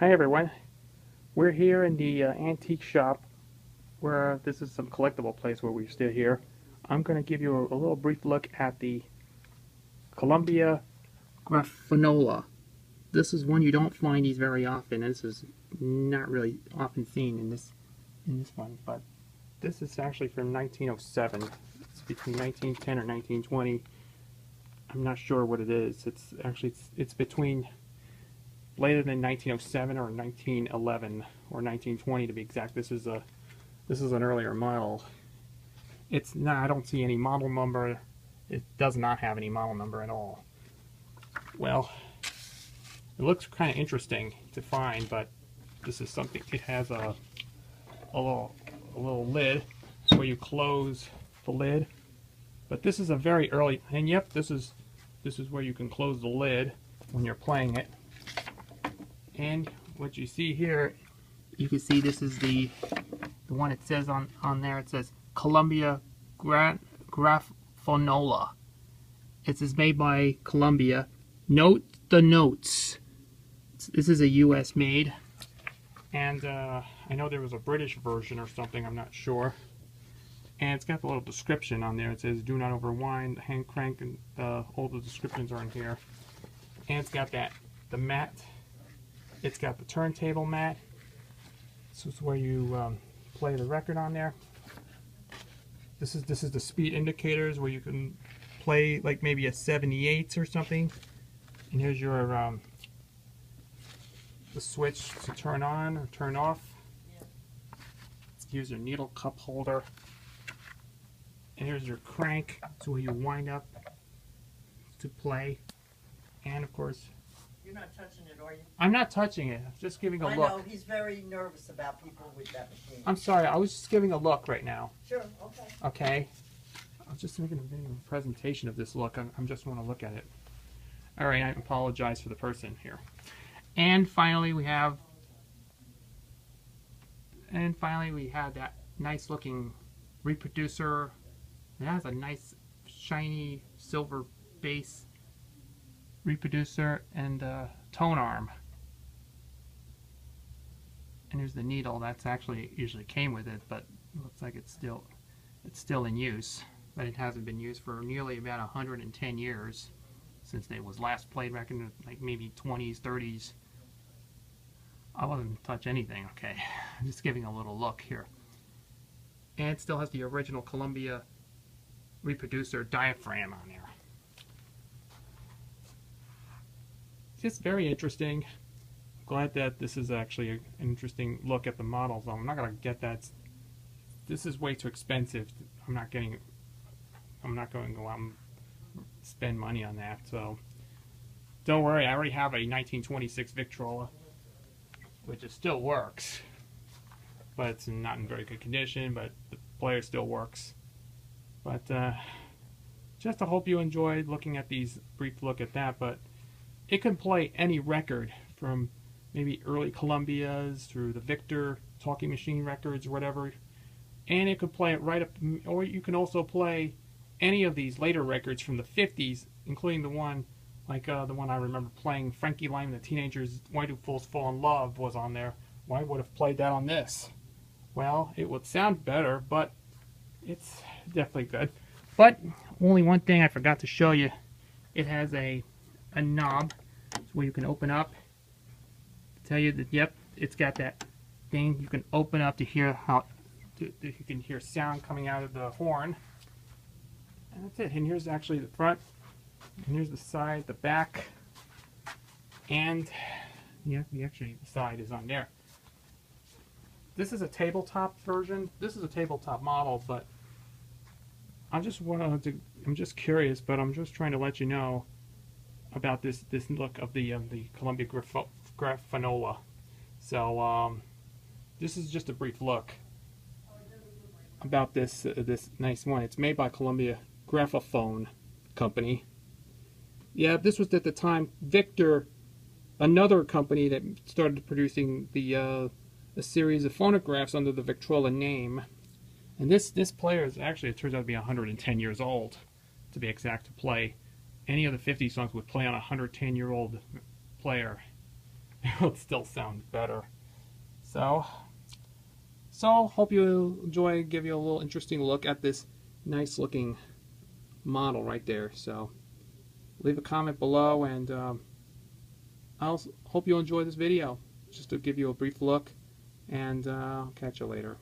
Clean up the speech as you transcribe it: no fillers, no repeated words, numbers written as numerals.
Hi everyone, we're here in the antique shop where this is some collectible place where we still here. I'm going to give you a little brief look at the Columbia Grafonola. This is one you don't find these very often. This is not really often seen in this one, but this is actually from 1907. It's between 1910 or 1920. I'm not sure what it is. It's between later than 1907 or 1911 or 1920 to be exact. This is an earlier model. It's not. I don't see any model number. It does not have any model number at all. Well, it looks kind of interesting to find, but this is something. It has a little lid where you close the lid. But this is a very early. And yep, this is where you can close the lid when you're playing it. And what you see here, you can see this is the one it says on there. It says Columbia Grafonola. It is made by Columbia. Note the notes. This is a U.S. made, and I know there was a British version or something. I'm not sure. And it's got the little description on there. It says "Do not overwind," hand crank, and all the descriptions are in here. And it's got the mat. It's got the turntable mat. This is where you play the record on there. This is the speed indicators where you can play like maybe a 78 or something. And here's your the switch to turn on or turn off. Here's your needle cup holder. And here's your crank, so where you wind up to play. And of course, you're not touching it, are you? I'm not touching it. I'm just giving a look. I know, he's very nervous about people with that machine. I'm sorry, I was just giving a look right now. Sure, okay. Okay. I was just making a video presentation of this look. I just want to look at it. Alright, I apologize for the person here. And finally we have that nice looking reproducer. It has a nice shiny silver base reproducer and tonearm. And here's the needle. That's actually usually came with it, but it looks like it's still in use. But it hasn't been used for nearly about 110 years since it was last played back in like maybe 20s, 30s. I wasn't touch anything. Okay, I'm just giving a little look here. And it still has the original Columbia reproducer diaphragm on there. Just very interesting. Glad that this is actually an interesting look at the models. I'm not gonna get that. This is way too expensive. I'm not going to go out and spend money on that. So don't worry. I already have a 1926 Victrola, which it still works, but it's not in very good condition. But the player still works. But just I hope you enjoyed looking at these brief look at that. But it can play any record from maybe early Columbias through the Victor talking machine records or whatever, and it could play it right up. Or you can also play any of these later records from the 50s, including the one like the one I remember playing, Frankie Lymon, the Teenagers, Why Do Fools Fall in Love, was on there. Well, I would have played that on this. Well, it would sound better, but it's definitely good. But only one thing I forgot to show you. It has a knob where you can open up. Tell you that, yep, it's got that thing you can open up to hear you can hear sound coming out of the horn. And that's it. And here's actually the front. And here's the side, the back. And yeah, actually the side is on there. This is a tabletop version. This is a tabletop model, but I'm just curious, but I'm just trying to let you know about this look of the Columbia Grafonola. So this is just a brief look about this nice one. It's made by Columbia Grafophone Company. Yeah, this was at the time Victor, another company that started producing a series of phonographs under the Victrola name. And this player is actually, it turns out to be 110 years old, to be exact, to play any of the 50 songs would play on a 110-year-old player. it'll still sound better. So hope you enjoy, give you a little interesting look at this nice looking model right there. So leave a comment below, and I'll hope you enjoy this video, just to give you a brief look, and I'll catch you later.